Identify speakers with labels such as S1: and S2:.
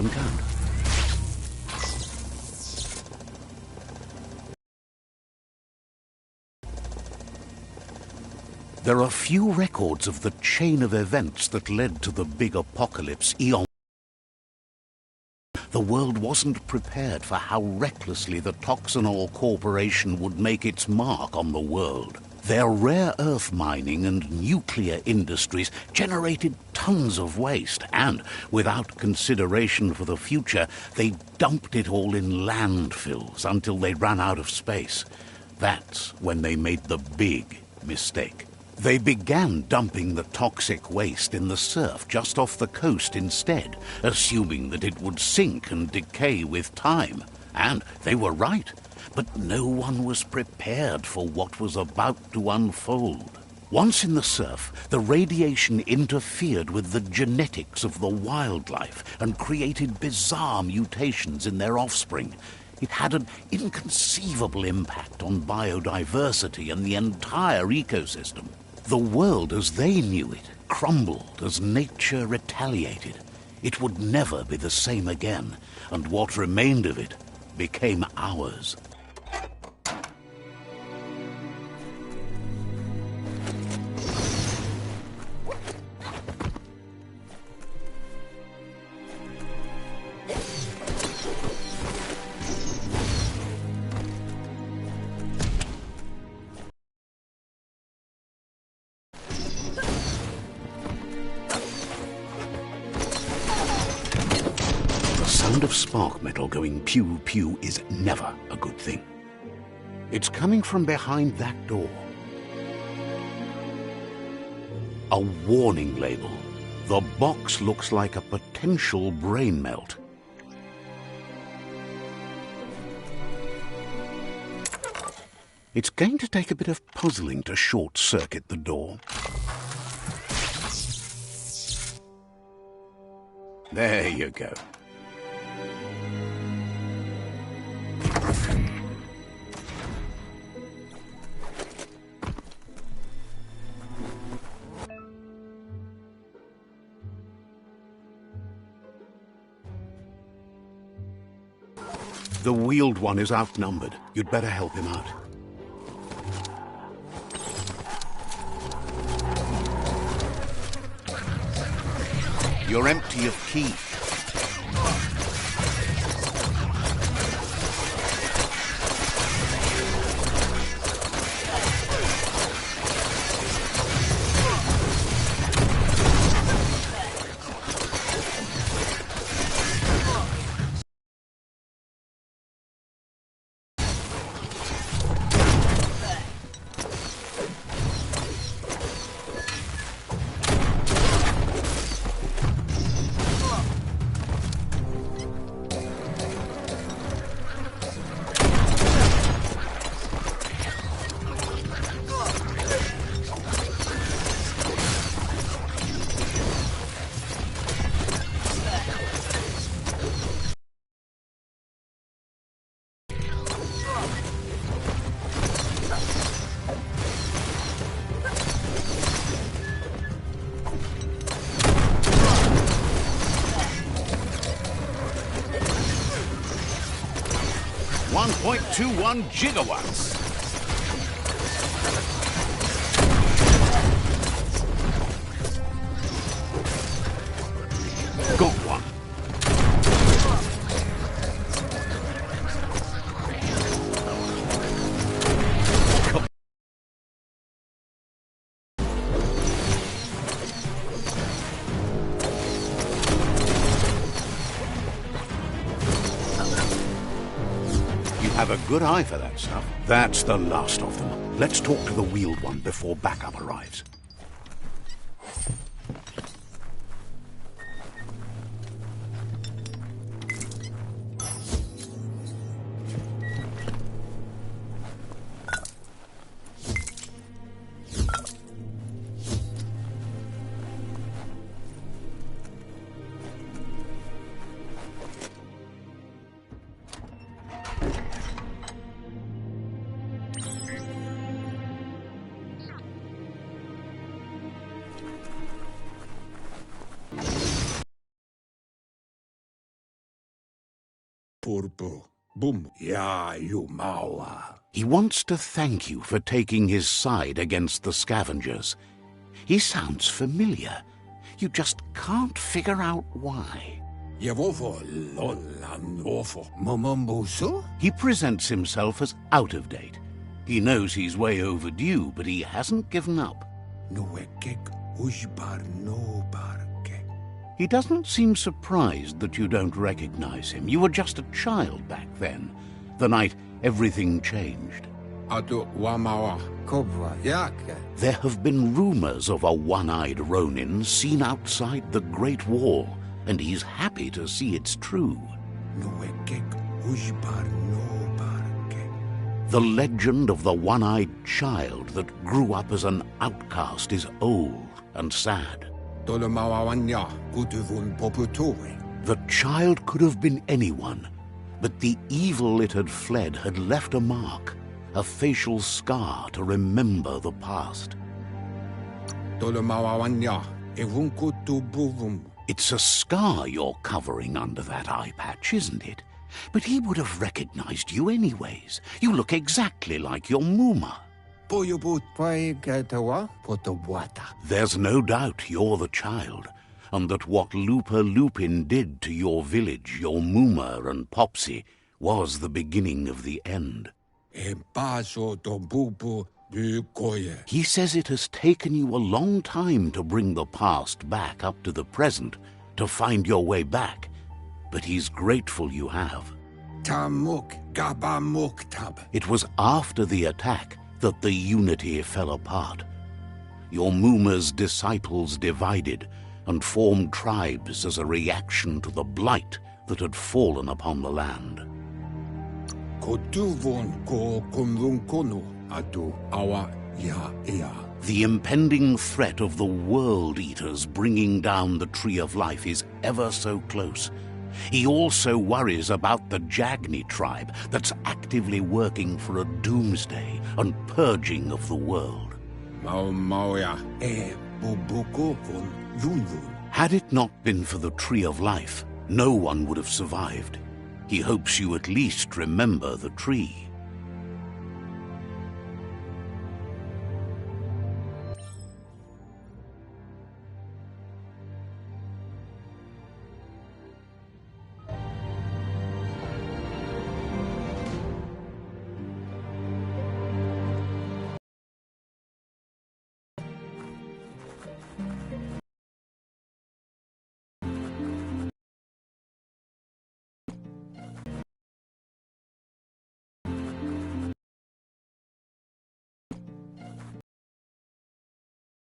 S1: them count. There are few records of the chain of events that led to the big apocalypse eon. The world wasn't prepared for how recklessly the Toxanol Corporation would make its mark on the world. Their rare earth mining and nuclear industries generated tons of waste, and, without consideration for the future, they dumped it all in landfills until they ran out of space. That's when they made the big mistake. They began dumping the toxic waste in the surf just off the coast instead, assuming that it would sink and decay with time. And they were right. But no one was prepared for what was about to unfold. Once in the surf, the radiation interfered with the genetics of the wildlife and created bizarre mutations in their offspring. It had an inconceivable impact on biodiversity and the entire ecosystem. The world as they knew it crumbled as nature retaliated. It would never be the same again, and what remained of it became ours. The sound of spark metal going pew-pew is never a good thing. It's coming from behind that door. A warning label. The box looks like a potential brain melt. It's going to take a bit of puzzling to short-circuit the door. There you go. The wheeled one is outnumbered. You'd better help him out. You're empty of key. .21 gigawatts. Got one. Have a good eye for that stuff. That's the last of them. Let's talk to the wheeled one before backup arrives.
S2: Purple. Boom. Ya you mawa.
S1: He wants to thank you for taking his side against the scavengers. He sounds familiar. You just can't figure out why.
S2: Yevofo lolanofo. Momomboso?
S1: He presents himself as out of date. He knows he's way overdue, but he hasn't given up.
S2: Nuekek ujbar no barke.
S1: He doesn't seem surprised that you don't recognize him. You were just a child back then, the night everything changed.
S2: Atu wamawa. Kobwa yake.
S1: There have been rumors of a one-eyed Ronin seen outside the Great Wall, and he's happy to see it's true.
S2: Nuekek ujbar no barke.
S1: The legend of the one-eyed child that grew up as an outcast is old and sad.
S2: Tolomawawanya kutuvun poputue.
S1: The child could have been anyone, but the evil it had fled had left a mark, a facial scar to remember the past.
S2: Tolomawawanya evunkutubuvum.
S1: It's a scar you're covering under that eye patch, isn't it? But he would have recognized you anyways. You look exactly like your Muma. There's no doubt you're the child, and that what Lupa Lupin did to your village, your Muma and Popsy, was the beginning of the end. He says it has taken you a long time to bring the past back up to the present, to find your way back, but he's grateful you have. It was after the attack that the unity fell apart. Your Muma's disciples divided and formed tribes as a reaction to the blight that had fallen upon the land. The impending threat of the World Eaters bringing down the Tree of Life is ever so close. He also worries about the Jagni tribe that's actively working for a doomsday and purging of the world. Had it not been for the Tree of Life, no one would have survived. He hopes you at least remember the tree.